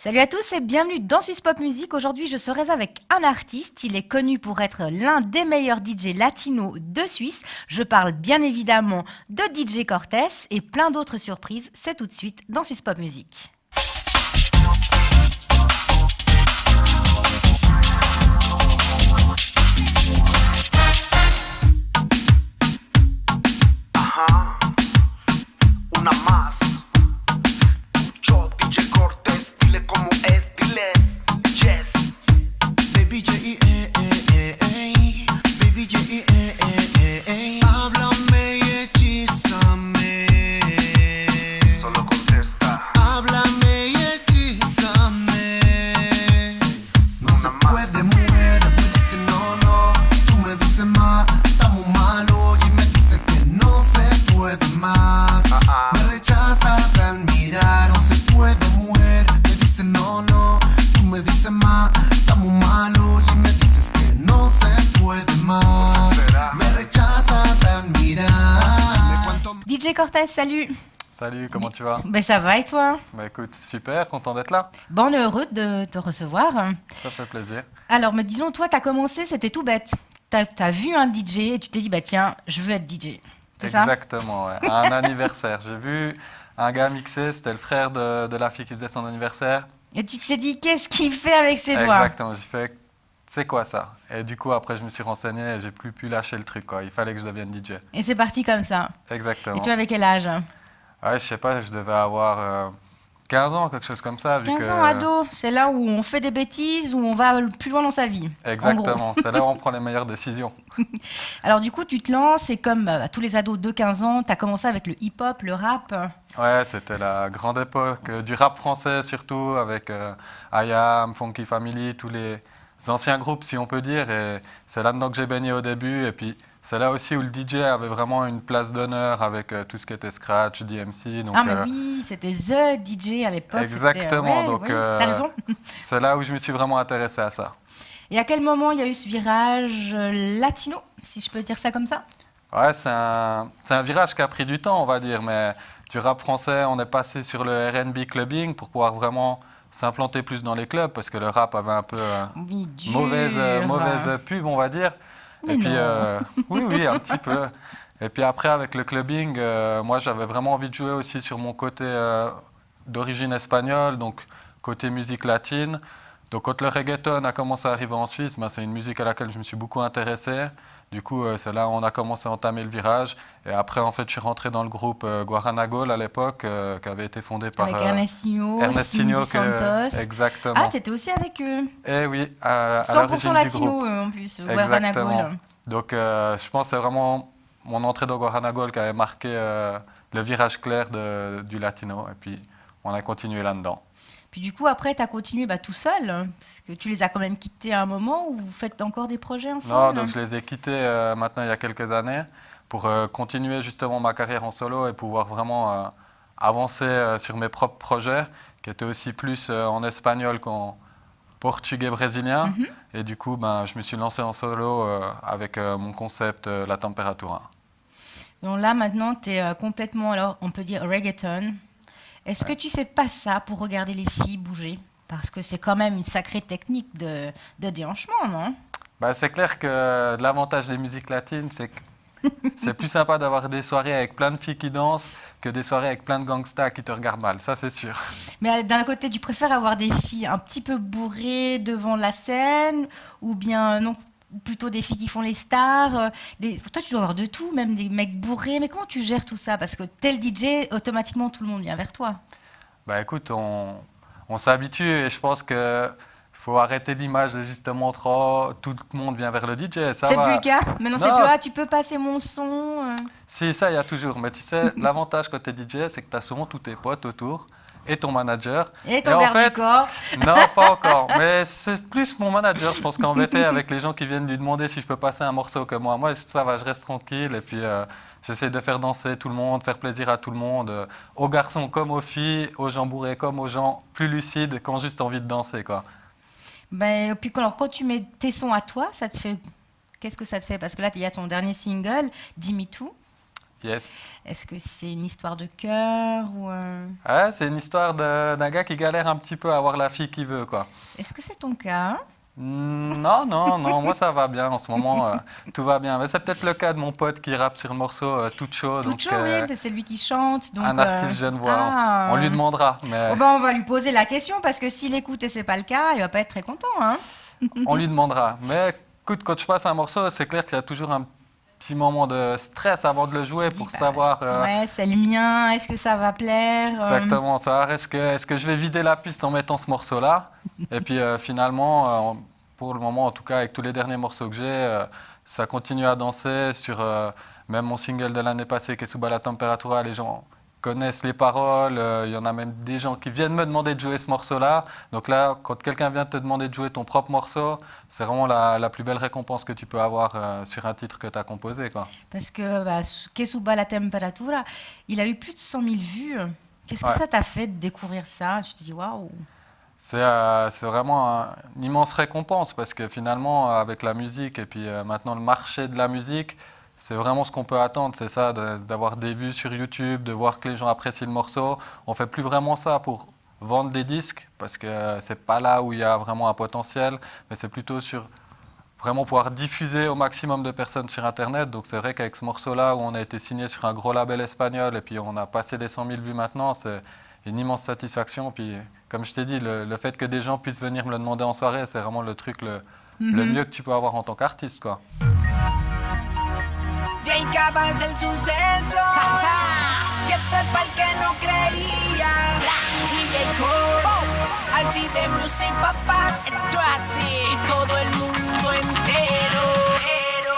Salut à tous et bienvenue dans Suisse Pop Music. Aujourd'hui, je serai avec un artiste. Il est connu pour être l'un des meilleurs DJ latinos de Suisse. Je parle bien évidemment de DJ Cortés et plein d'autres surprises. C'est tout de suite dans Suisse Pop Music. Una más. Yo, DJ Cortés, dile cómo es, dile. Yes. Baby Baby háblame y hechízame. Solo contesta. Háblame y hechízame. No se puede, mujer. Me dice no. Tú me dices más. Estamos malos y me dice que no se puede más. Me rechazas al mirar. No se puede, mujer. Me dice no. Tú me dices más. Estamos malos y me dices que no se puede más. Me rechazas al mirar. DJ Cortés, salut. Salut, comment tu vas? Ben ça va et toi? Bah écoute, super, content d'être là. Bon, on est heureux de te recevoir. Ça fait plaisir. Alors, mais disons, toi, t'as commencé, c'était tout bête. T'as vu un DJ et tu t'es dit, bah tiens, je veux être DJ. C'est ça? Exactement, ouais. À un anniversaire. J'ai vu un gars mixer, c'était le frère de la fille qui faisait son anniversaire. Et tu t'es dit, qu'est-ce qu'il fait avec ses doigts? Exactement, j'ai fait, c'est quoi ça? Et du coup, après, je me suis renseigné et j'ai plus pu lâcher le truc, quoi. Il fallait que je devienne DJ. Et c'est parti comme ça. Exactement. Et tu avais quel âge? Ouais, je sais pas, je devais avoir 15 ans, quelque chose comme ça. 15 ans, ado. C'est là où on fait des bêtises, où on va plus loin dans sa vie. Exactement, c'est là où on prend les meilleures décisions. Alors du coup, tu te lances et comme tous les ados de 15 ans, tu as commencé avec le hip-hop, le rap. Ouais, c'était la grande époque du rap français surtout, avec IAM, Funky Family, tous les anciens groupes si on peut dire. Et c'est là-dedans que j'ai baigné au début. Et puis c'est là aussi où le DJ avait vraiment une place d'honneur avec tout ce qui était scratch, DMC. Donc, mais oui, c'était The DJ à l'époque. Exactement, donc t'as raison. c'est là où je me suis vraiment intéressé à ça. Et à quel moment il y a eu ce virage latino, si je peux dire ça comme ça? Ouais, c'est un virage qui a pris du temps, on va dire, mais du rap français, on est passé sur le R&B clubbing pour pouvoir vraiment s'implanter plus dans les clubs, parce que le rap avait un peu mauvaise pub, on va dire. Mais et puis, non. oui, un petit peu. Et puis après, avec le clubbing, moi, j'avais vraiment envie de jouer aussi sur mon côté d'origine espagnole, donc côté musique latine. Donc quand le reggaeton a commencé à arriver en Suisse, c'est une musique à laquelle je me suis beaucoup intéressé. Du coup, c'est là où on a commencé à entamer le virage. Et après, en fait, je suis rentré dans le groupe Guaranagol à l'époque, qui avait été fondé par avec Ernestinho, Ernestinho Santos. Exactement. Ah, t'étais aussi avec eux? Eh oui, à 100% l'origine latino du groupe. en plus, Exactement. Guaranagol. Donc, je pense que c'est vraiment mon entrée dans Guaranagol qui avait marqué le virage clair du latino. Et puis, on a continué là-dedans. Puis du coup, après, tu as continué tout seul, parce que tu les as quand même quittés à un moment, ou vous faites encore des projets ensemble? Non, donc je les ai quittés maintenant il y a quelques années pour continuer justement ma carrière en solo et pouvoir vraiment avancer sur mes propres projets, qui étaient aussi plus en espagnol qu'en portugais brésilien. Et du coup, je me suis lancé en solo avec mon concept La Temperatura. Donc là, maintenant, tu es complètement, alors, on peut dire reggaeton. Est-ce que tu fais pas ça pour regarder les filles bouger? Parce que c'est quand même une sacrée technique de déhanchement, non? C'est clair que l'avantage des musiques latines, c'est que c'est plus sympa d'avoir des soirées avec plein de filles qui dansent que des soirées avec plein de gangsters qui te regardent mal, ça c'est sûr. Mais d'un côté, tu préfères avoir des filles un petit peu bourrées devant la scène, ou bien non, plutôt des filles qui font les stars? Toi, tu dois avoir de tout, même des mecs bourrés. Mais comment tu gères tout ça? Parce que tel DJ, automatiquement, tout le monde vient vers toi. Écoute, on s'habitue et je pense que faut arrêter l'image de justement trop, tout le monde vient vers le DJ. Ça c'est va. Plus le cas. Maintenant, c'est plus tu peux passer mon son. Si, ça, il y a toujours. Mais tu sais, l'avantage quand tu es DJ, c'est que tu as souvent tous tes potes autour et ton manager. Et ton garde du corps. Non, pas encore. Mais c'est plus mon manager, je pense, qu'embêté avec les gens qui viennent lui demander si je peux passer un morceau que moi. Moi, ça va, je reste tranquille et puis j'essaie de faire danser tout le monde, faire plaisir à tout le monde, aux garçons comme aux filles, aux gens bourrés comme aux gens plus lucides qui ont juste envie de danser, quoi. Puis quand tu mets tes sons à toi, ça te fait... Qu'est-ce que ça te fait? Parce que là, il y a ton dernier single, Dis-me tout. Yes. Est-ce que c'est une histoire de cœur ou Ouais, c'est une histoire d'un gars qui galère un petit peu à avoir la fille qu'il veut, quoi. Est-ce que c'est ton cas? Non, non, non, moi ça va bien en ce moment, tout va bien. Mais c'est peut-être le cas de mon pote qui rappe sur le morceau Toute chaud. Toute Donc, chaud, oui, c'est lui qui chante. Donc, un artiste genevois, ah. on lui demandera. Mais Oh ben, on va lui poser la question parce que s'il écoute et c'est pas le cas, il va pas être très content. Hein. on lui demandera. Mais écoute, quand je passe un morceau, c'est clair qu'il y a toujours un petit moment de stress avant de le jouer pour savoir. Ouais, c'est le mien, est-ce que ça va plaire Exactement, savoir est-ce que je vais vider la piste en mettant ce morceau-là. Et puis finalement, pour le moment, en tout cas, avec tous les derniers morceaux que j'ai, ça continue à danser sur même mon single de l'année passée, Que suba la temperatura, les gens connaissent les paroles, il y en a même des gens qui viennent me demander de jouer ce morceau-là. Donc là, quand quelqu'un vient te demander de jouer ton propre morceau, c'est vraiment la plus belle récompense que tu peux avoir sur un titre que tu as composé, quoi. Parce que Que suba la temperatura, il a eu plus de 100 000 vues. Qu'est-ce que ça t'a fait de découvrir ça? Tu te dis waouh. C'est vraiment une immense récompense parce que finalement, avec la musique et puis maintenant le marché de la musique, c'est vraiment ce qu'on peut attendre, c'est ça, d'avoir des vues sur YouTube, de voir que les gens apprécient le morceau. On ne fait plus vraiment ça pour vendre des disques parce que c'est pas là où il y a vraiment un potentiel, mais c'est plutôt sur vraiment pouvoir diffuser au maximum de personnes sur Internet. Donc c'est vrai qu'avec ce morceau-là où on a été signé sur un gros label espagnol et puis on a passé les 100 000 vues maintenant, c'est une immense satisfaction. Puis comme je t'ai dit, le fait que des gens puissent venir me le demander en soirée, c'est vraiment le truc le mieux que tu peux avoir en tant qu'artiste, quoi. Jacob es el suceso. Y esto es para el que no creía. DJ Cole, así de music papá. Esto es así. Y todo el mundo entero.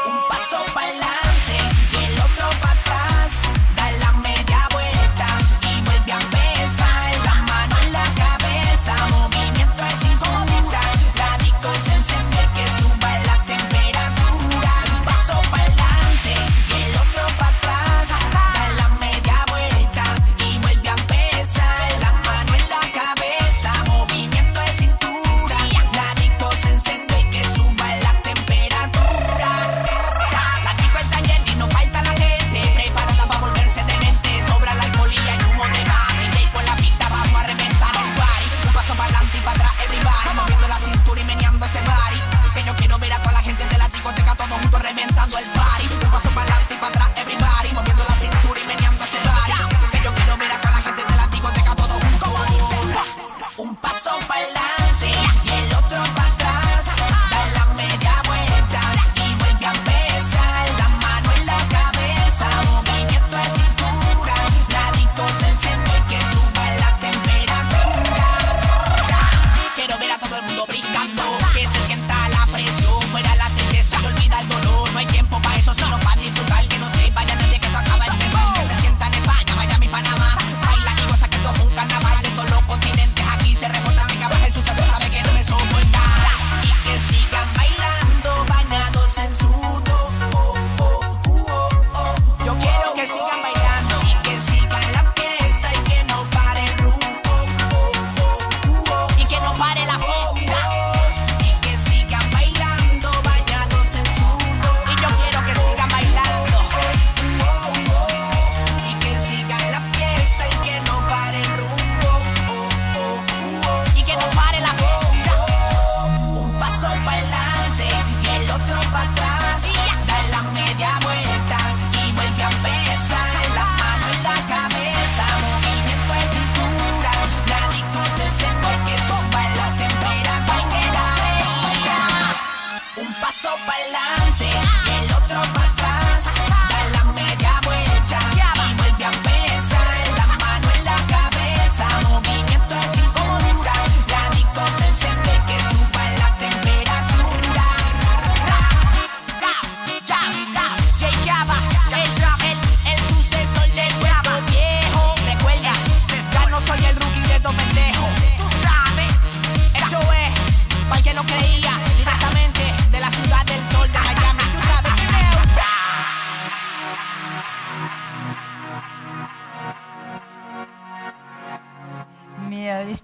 Un paso para adelante y el otro para atrás. Da la media vuelta y vuelve a empezar. La mano en la cabeza, movimiento es improvisar. La disco se enciende, que suba la temperatura. Un paso para adelante y el otro para atrás. Da la media vuelta y vuelve a empezar. La mano en la cabeza, movimiento de cintura. La disco se enciende,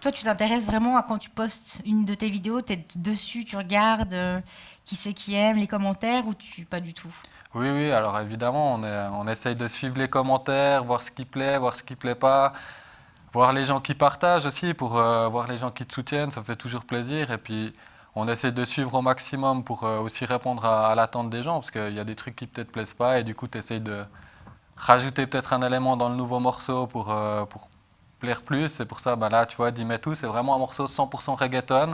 toi, tu t'intéresses vraiment à quand tu postes une de tes vidéos, tu es dessus, tu regardes qui c'est qui aime, les commentaires, ou pas du tout? Oui, oui, alors évidemment, on essaye de suivre les commentaires, voir ce qui plaît, voir ce qui plaît pas, voir les gens qui partagent aussi, pour voir les gens qui te soutiennent, ça fait toujours plaisir. Et puis, on essaie de suivre au maximum pour aussi répondre à l'attente des gens, parce qu'il y a des trucs qui peut-être plaisent pas, et du coup, tu essayes de rajouter peut-être un élément dans le nouveau morceau pour plaire plus. C'est pour ça, là, tu vois, Dimetou, c'est vraiment un morceau 100% reggaeton,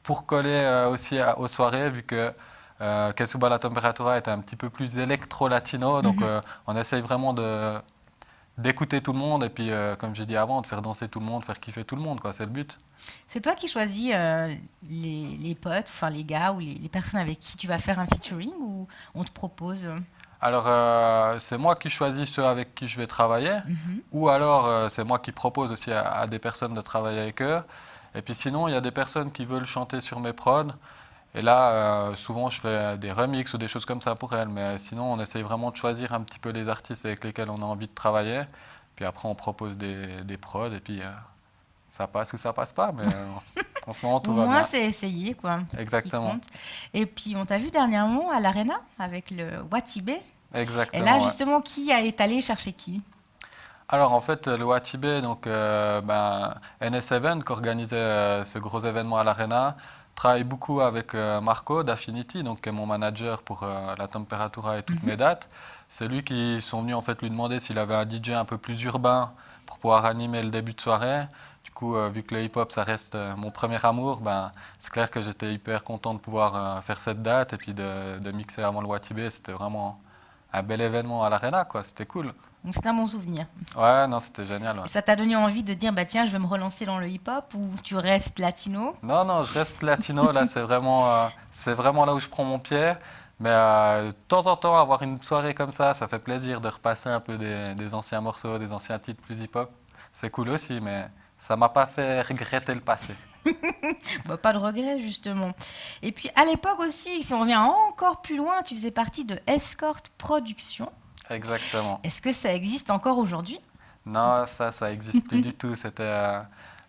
pour coller aussi aux soirées, vu que Que Suba la Temperatura était un petit peu plus électro-latino, donc on essaye vraiment d'écouter tout le monde et puis, comme j'ai dit avant, de faire danser tout le monde, faire kiffer tout le monde, quoi, c'est le but. C'est toi qui choisis les potes, enfin les gars ou les personnes avec qui tu vas faire un featuring, ou on te propose? Alors, c'est moi qui choisis ceux avec qui je vais travailler, ou alors c'est moi qui propose aussi à des personnes de travailler avec eux. Et puis sinon, il y a des personnes qui veulent chanter sur mes prods. Et là, souvent, je fais des remixes ou des choses comme ça pour elles. Mais sinon, on essaye vraiment de choisir un petit peu les artistes avec lesquels on a envie de travailler. Puis après, on propose des prods et puis ça passe ou ça passe pas. Mais en ce moment, tout Au va moins, bien. c'est essayé, quoi. Ce qui Exactement. compte. Et puis, on t'a vu dernièrement à l'Arena avec le Watibé. Exactement. Et là, ouais. justement, qui est allé chercher qui? Alors en fait, le Watibé, donc NS7 qui organisait ce gros événement à l'Arena, travaille beaucoup avec Marco d'Affinity, donc qui est mon manager pour la Temperatura et toutes mes dates. C'est lui qui sont venus en fait lui demander s'il avait un DJ un peu plus urbain pour pouvoir animer le début de soirée. Du coup, vu que le hip-hop ça reste mon premier amour, c'est clair que j'étais hyper content de pouvoir faire cette date et puis de mixer avant le Watibé. C'était vraiment un bel événement à l'Arena, quoi. C'était cool. Donc, c'est un bon souvenir. Ouais, non, c'était génial. Ouais. Et ça t'a donné envie de dire, bah tiens, je vais me relancer dans le hip-hop, ou tu restes latino? Non, non, je reste latino. Là, c'est vraiment là où je prends mon pied. Mais de temps en temps, avoir une soirée comme ça fait plaisir de repasser un peu des anciens morceaux, des anciens titres plus hip-hop. C'est cool aussi, mais ça m'a pas fait regretter le passé. Bah, pas de regret, justement. Et puis, à l'époque aussi, si on revient encore plus loin, tu faisais partie de Escort Productions. Exactement. Est-ce que ça existe encore aujourd'hui? Non, ça existe plus du tout. C'était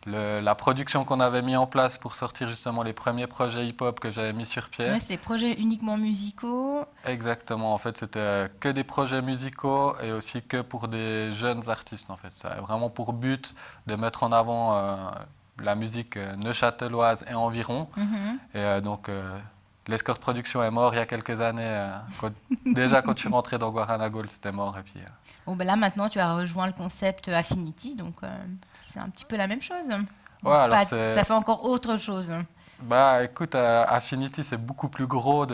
la production qu'on avait mis en place pour sortir justement les premiers projets hip-hop que j'avais mis sur pied. Ouais, c'est des projets uniquement musicaux. Exactement. En fait, c'était que des projets musicaux et aussi que pour des jeunes artistes. En fait, ça avait vraiment pour but de mettre en avant la musique neuchâteloise et environ. Et donc, l'Escort Production est mort il y a quelques années. Déjà, quand je suis rentré dans Guarana Gold, c'était mort. Et puis, Bon, ben là, maintenant, tu as rejoint le concept Affinity, donc c'est un petit peu la même chose. Ouais, alors Pas- c'est... Ça fait encore autre chose. Bah écoute, Affinity c'est beaucoup plus gros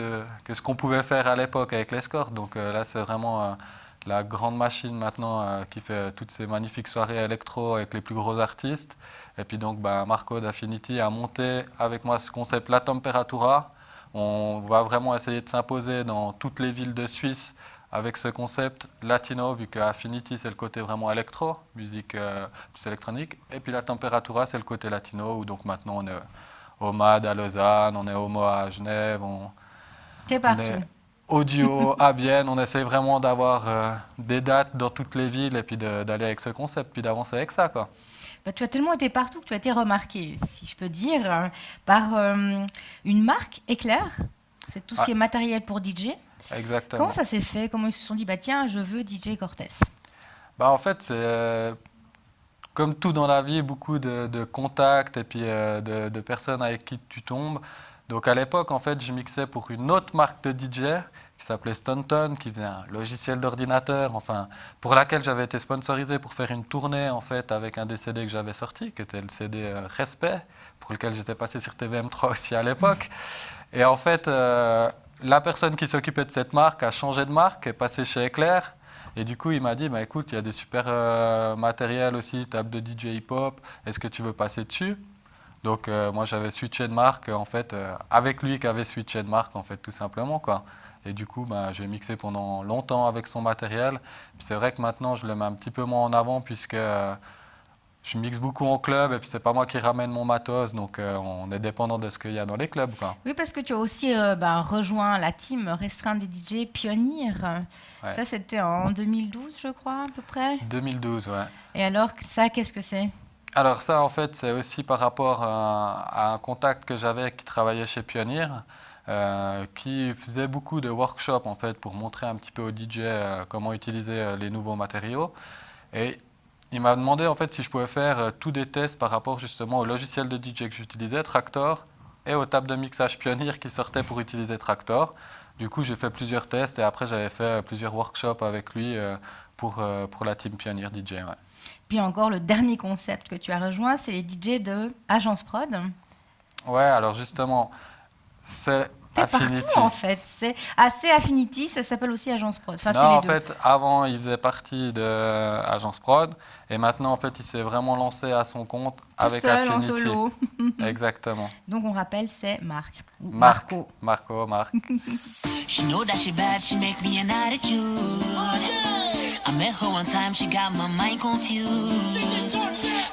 que ce qu'on pouvait faire à l'époque avec l'Escort. Donc là c'est vraiment la grande machine maintenant qui fait toutes ces magnifiques soirées électro avec les plus gros artistes. Et puis donc Marco d'Affinity a monté avec moi ce concept La Temperatura. On va vraiment essayer de s'imposer dans toutes les villes de Suisse avec ce concept latino, vu que Affinity c'est le côté vraiment électro, musique plus électronique. Et puis La Temperatura c'est le côté latino, où donc maintenant on est au MAD à Lausanne, on est au MOA à Genève, T'es on partout. est audio à Bienne. On essaie vraiment d'avoir des dates dans toutes les villes et puis d'aller avec ce concept, puis d'avancer avec ça, quoi. Bah, tu as tellement été partout que tu as été remarqué, si je peux dire, par une marque, Éclair. C'est tout ce qui est matériel pour DJ. Exactement. Comment ça s'est fait? Comment ils se sont dit, bah tiens, je veux DJ Cortez? En fait, c'est comme tout dans la vie, beaucoup de contacts et puis de personnes avec qui tu tombes. Donc à l'époque, en fait, je mixais pour une autre marque de DJ qui s'appelait Stunton, qui faisait un logiciel d'ordinateur, enfin, pour laquelle j'avais été sponsorisé pour faire une tournée en fait avec un des CD que j'avais sorti, qui était le CD Respect, pour lequel j'étais passé sur TVM3 aussi à l'époque. Et en fait, la personne qui s'occupait de cette marque a changé de marque, est passée chez Éclair. Et du coup, il m'a dit, écoute, il y a des super matériels aussi, table de DJ hip-hop, est-ce que tu veux passer dessus? Donc moi, j'avais switché de marque, en fait, avec lui qui avait switché de marque, en fait, tout simplement, quoi. Et du coup, j'ai mixé pendant longtemps avec son matériel. Puis c'est vrai que maintenant, je le mets un petit peu moins en avant, puisque je mixe beaucoup en club, et puis c'est pas moi qui ramène mon matos, donc on est dépendant de ce qu'il y a dans les clubs, quoi. Oui, parce que tu as aussi rejoint la team restreinte des DJ Pionnier. Ouais. Ça, c'était en 2012, je crois, à peu près. 2012, ouais. Et alors, ça, qu'est-ce que c'est? Alors ça, en fait, c'est aussi par rapport à un contact que j'avais qui travaillait chez Pioneer, qui faisait beaucoup de workshops, en fait, pour montrer un petit peu aux DJ comment utiliser les nouveaux matériaux. Et il m'a demandé, en fait, si je pouvais faire tous des tests par rapport justement au logiciel de DJ que j'utilisais, Traktor, et aux tables de mixage Pioneer qui sortaient pour utiliser Traktor. Du coup, j'ai fait plusieurs tests et après, j'avais fait plusieurs workshops avec lui pour la team Pioneer DJ. Ouais. Puis encore, le dernier concept que tu as rejoint, c'est les DJ de Agence Prod. Ouais, alors justement, c'est T'es Affinity. partout en fait. C'est assez Affinity, ça s'appelle aussi Agence Prod. Enfin, Non, c'est les en deux. fait, avant, il faisait partie de Agence Prod et maintenant, en fait, il s'est vraiment lancé à son compte Tout avec seul, en Affinity. solo. Exactement. Donc on rappelle, c'est Marc. Ou Marc. Marco. Marc. She know that she bad, she make me an attitude. I met her one time, she got my mind confused.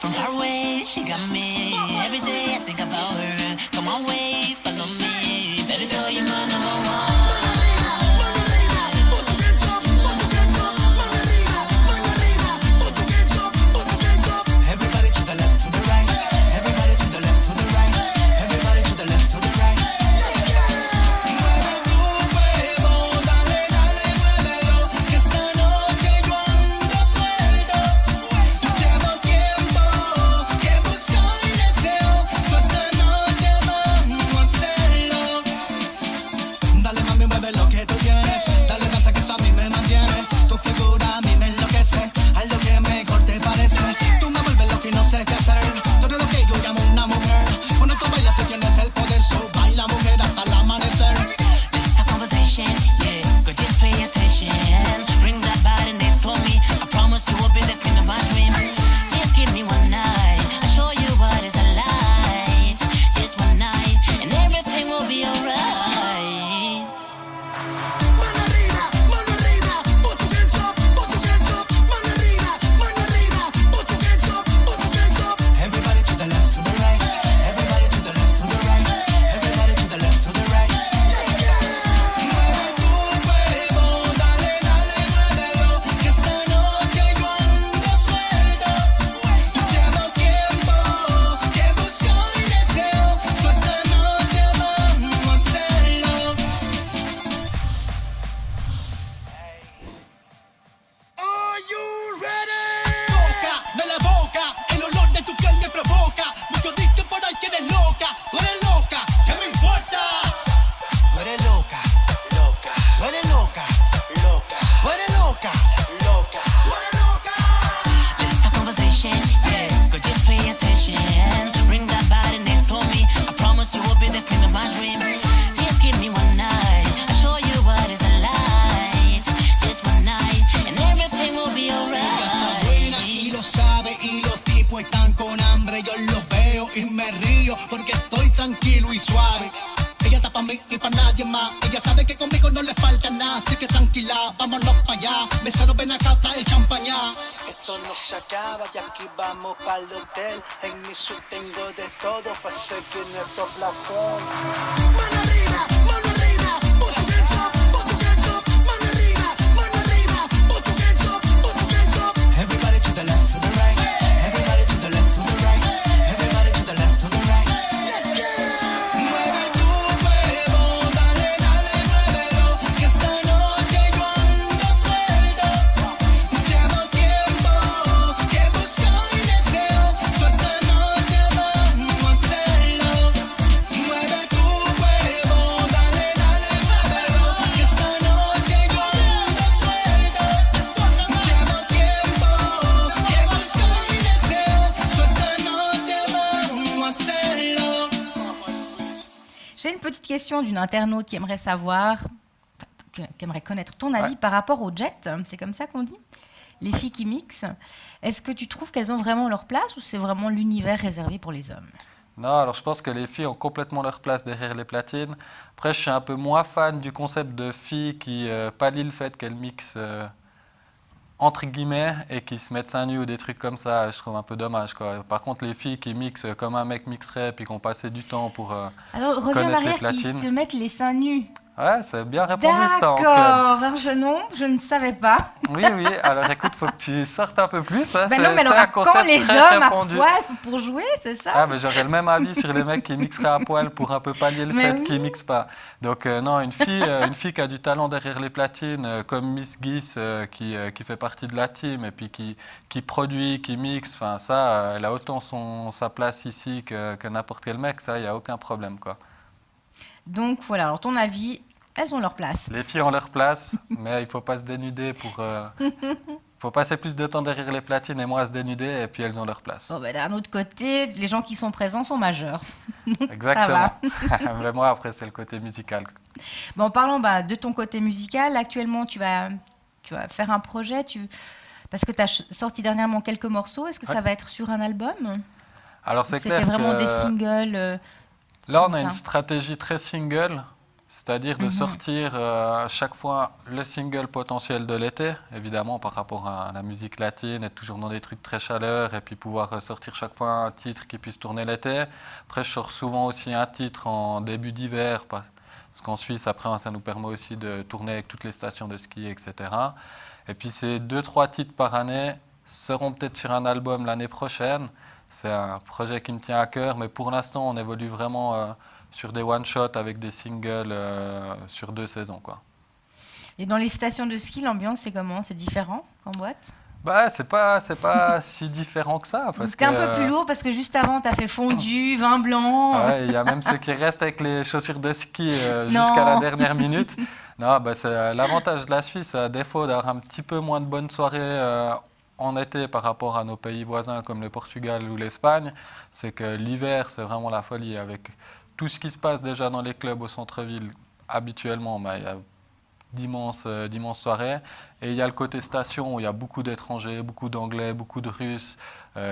From far away, she got me. Every day I think about her. Come on, wait, follow me. Baby girl, you're my number one. Everybody to the left, to the right. Everybody to the left, to the right. Everybody to the left, to the right. Mueve tu cuerpo, dale, dale, muévelo. Que esta noche yo ando suelto. Llevo tiempo que busco y deseo. So esta noche vamos a hacerlo. Dale, mami, mueve lo que tú tienes. Dale, danza que eso a mí me mantiene. Tu figura a mí me enloquece. Haz lo que mejor te parece. Tú me vuelves loco y no sé qué hacer. Tú eres lo que yo llamo una mujer. Cuando tú bailas tú tienes el poder. So baila mujer hasta el amanecer. This is a conversation, yeah. But just pay attention. Bring that body next to me. I promise you will be the queen of my dream. Just give me one night. I'll show you what is alive. Just one night, and everything will be alright. Mano arriba, put your hands up, put your hands up. Mano arriba, put your hands up, put your hands up. Everybody to the left, to the right. Everybody to the left, to the right. Everybody to the left, to the right. Let's go. Mueve tu cuerpo, dale, dale, muévelo. Que esta noche yo ando suelto. Llevo tiempo que busco y deseo. So esta noche vamos a hacerlo. Are you ready? Boca de la boca, el olor de tu piel me provoca. Muchos dicen por ahí que eres loca. Tú eres loca, ¿qué me importa? Tú eres loca, loca. Tú eres loca, loca. Tú eres loca, loca. Tú eres loca. This is a conversation, yeah. Go just pay attention. Bring that body next to me. I promise you will be the queen of my dream. Just give me one night. I'll show you what is alive. Just one night, and everything will be alright. Buena y lo sabe, y los tipos están con hambre. Yo los veo y me río porque estoy tranquilo y suave. Ella está pa' mí y pa' nadie más. Ella sabe que conmigo no le falta nada. Así que tranquila, vámonos pa' allá. Mesero, ven acá, trae el champañá. Esto no se acaba y aquí vamos pa'l hotel. En mi suite tengo de todo para seguir nuestro placer. Mano arriba, put your hands up, put your hands up. Mano arriba, put your hands up, put your hands up. Everybody to the left, to the right. Everybody to the left, to the right. Everybody to the left, to the right. Let's go. Mueve tu cuerpo, dale, dale, muévelo. Que esta noche yo ando suelto. Llevo tiempo que busco y deseo. So esta noche vamos a hacerlo. Mueve tu cuerpo, dale, dale, muévelo. Que esta noche yo ando suelto. Llevo tiempo que busco y deseo. So esta noche vamos a hacerlo. J'ai une petite question d'une internaute qui aimerait savoir, qui aimerait connaître ton avis Ouais. par rapport aux jets, c'est comme ça qu'on dit, les filles qui mixent. Est-ce que tu trouves qu'elles ont vraiment leur place ou c'est vraiment l'univers réservé pour les hommes? Non, alors je pense que les filles ont complètement leur place derrière les platines. Après, je suis un peu moins fan du concept de filles qui pallient le fait qu'elles mixent entre guillemets et qui se mettent seins nus ou des trucs comme ça. Je trouve un peu dommage, quoi. Par contre, les filles qui mixent comme un mec mixerait puis qui ont passé du temps pour Alors reviens en connaître les arrière, qui platines. se mettent les seins nus. Ouais, c'est bien répondu ça en club. D'accord. Alors, je ne savais pas. Oui, oui. Alors écoute, faut que tu sortes un peu plus. Hein. Ben non, mais alors, c'est un à quand concept les très hommes à répandu. poil pour jouer, c'est ça? Ah, mais j'aurais le même avis sur les mecs qui mixeraient à poil pour un peu pallier le Mais fait oui. qu'ils mixent pas. Donc non, une fille qui a du talent derrière les platines, comme Miss Guiss, qui fait partie de la team et puis qui produit, qui mixe, enfin ça, elle a autant sa place ici que n'importe quel mec, ça, il n'y a aucun problème, quoi. Donc voilà, alors ton avis, elles ont leur place. Les filles ont leur place, mais il ne faut pas se dénuder pour... faut passer plus de temps derrière les platines et moins à se dénuder, et puis elles ont leur place. Bon, ben, d'un autre côté, les gens qui sont présents sont majeurs. Exactement. Mais moi, après, c'est le côté musical. Bon, parlons de ton côté musical. Actuellement, tu vas faire un projet. Parce que tu as sorti dernièrement quelques morceaux. Est-ce que ça Ouais. va être sur un album? Alors, c'est clair C'était vraiment que... des singles. Là, on Comme a ça. une stratégie très single, c'est-à-dire de sortir à chaque fois le single potentiel de l'été, évidemment par rapport à la musique latine, être toujours dans des trucs très chaleur et puis pouvoir sortir chaque fois un titre qui puisse tourner l'été. Après, je sors souvent aussi un titre en début d'hiver, parce qu'en Suisse, après, ça nous permet aussi de tourner avec toutes les stations de ski, etc. Et puis ces 2-3 titres par année seront peut-être sur un album l'année prochaine. C'est un projet qui me tient à cœur, mais pour l'instant, on évolue vraiment sur des one-shots avec des singles sur 2 saisons, quoi. Et dans les stations de ski, l'ambiance, c'est comment? C'est différent qu'en boîte? Bah, c'est pas si différent que ça. Parce C'était un que, peu plus lourd parce que juste avant, tu as fait fondu, vin blanc. ouais, il y a même ceux qui restent avec les chaussures de ski Non. jusqu'à la dernière minute. Non, bah, c'est l'avantage de la Suisse, à défaut d'avoir un petit peu moins de bonnes soirées en été par rapport à nos pays voisins comme le Portugal ou l'Espagne, c'est que l'hiver, c'est vraiment la folie. Avec tout ce qui se passe déjà dans les clubs au centre-ville, habituellement, bah, il y a d'immenses soirées. Et il y a le côté station où il y a beaucoup d'étrangers, beaucoup d'anglais, beaucoup de russes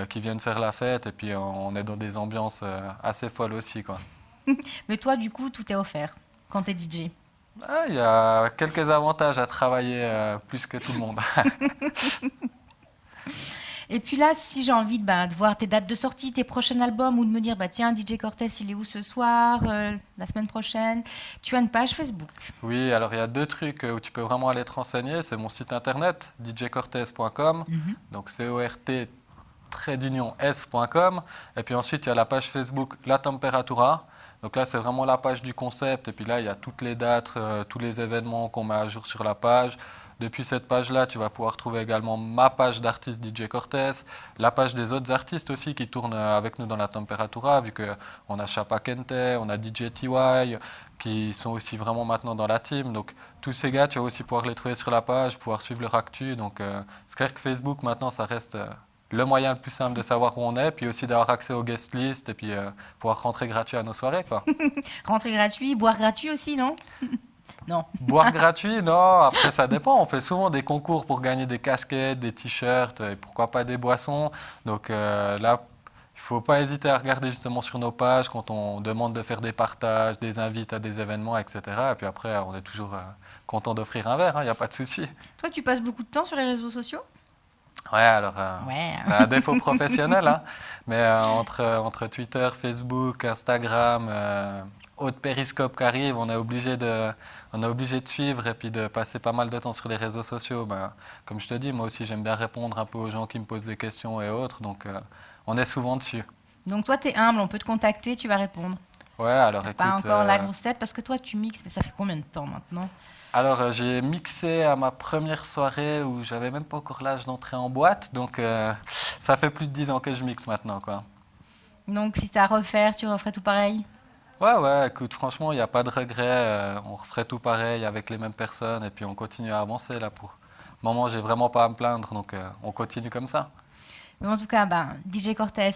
qui viennent faire la fête. Et puis on est dans des ambiances assez folles aussi, quoi. Mais toi, du coup, tout est offert quand tu es DJ. Ah, il y a quelques avantages à travailler plus que tout le monde. Et puis là, si j'ai envie de voir tes dates de sortie, tes prochains albums, ou de me dire, tiens, DJ Cortés, il est où ce soir, la semaine prochaine, tu as une page Facebook. Oui, alors il y a 2 trucs où tu peux vraiment aller te renseigner. C'est mon site internet, djcortés.com, donc CORT-S.com. Et puis ensuite, il y a la page Facebook La Temperatura. Donc là, c'est vraiment la page du concept. Et puis là, il y a toutes les dates, tous les événements qu'on met à jour sur la page. Depuis cette page-là, tu vas pouvoir trouver également ma page d'artiste DJ Cortés, la page des autres artistes aussi qui tournent avec nous dans la Temperatura, vu qu'on a Chapa Kente, on a DJ TY, qui sont aussi vraiment maintenant dans la team. Donc tous ces gars, tu vas aussi pouvoir les trouver sur la page, pouvoir suivre leur actu. Donc c'est clair que Facebook, maintenant, ça reste le moyen le plus simple de savoir où on est, puis aussi d'avoir accès aux guest lists et puis pouvoir rentrer gratuit à nos soirées, quoi. Rentrer gratuit, boire gratuit aussi, non? Non. Boire gratuit, non. Après, ça dépend. On fait souvent des concours pour gagner des casquettes, des t-shirts et pourquoi pas des boissons. Donc là, il ne faut pas hésiter à regarder justement sur nos pages quand on demande de faire des partages, des invites à des événements, etc. Et puis après, on est toujours content d'offrir un verre, il n'y a pas de souci. Toi, tu passes beaucoup de temps sur les réseaux sociaux? Ouais, alors Ouais. c'est un défaut professionnel, hein. Mais entre Twitter, Facebook, Instagram, autre périscope qui arrive, on est obligé de suivre et puis de passer pas mal de temps sur les réseaux sociaux. Comme je te dis, moi aussi j'aime bien répondre un peu aux gens qui me posent des questions et autres, donc on est souvent dessus. Donc toi, tu es humble, on peut te contacter, tu vas répondre. Ouais, alors écoute... Pas encore la grosse tête, parce que toi, tu mixes, mais ça fait combien de temps maintenant? Alors j'ai mixé à ma première soirée où j'avais même pas encore l'âge d'entrer en boîte, donc ça fait plus de 10 ans que je mixe maintenant, quoi. Donc si t'as à refaire, tu referais tout pareil? Ouais, écoute, franchement, il n'y a pas de regret. On referait tout pareil avec les mêmes personnes et puis on continue à avancer là pour... Le moment, j'ai vraiment pas à me plaindre, donc on continue comme ça. Mais en tout cas, DJ Cortés,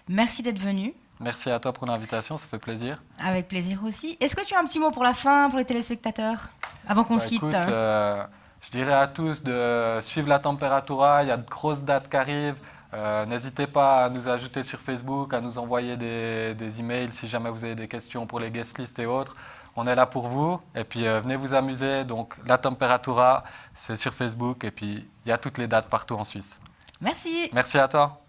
merci d'être venu. Merci à toi pour l'invitation, ça fait plaisir. Avec plaisir aussi. Est-ce que tu as un petit mot pour la fin, pour les téléspectateurs, avant qu'on se quitte? Écoute, je dirais à tous de suivre la Temperatura, il y a de grosses dates qui arrivent. N'hésitez pas à nous ajouter sur Facebook, à nous envoyer des emails si jamais vous avez des questions pour les guest lists et autres. On est là pour vous et puis venez vous amuser. Donc la Temperatura, c'est sur Facebook et puis il y a toutes les dates partout en Suisse. Merci. Merci à toi.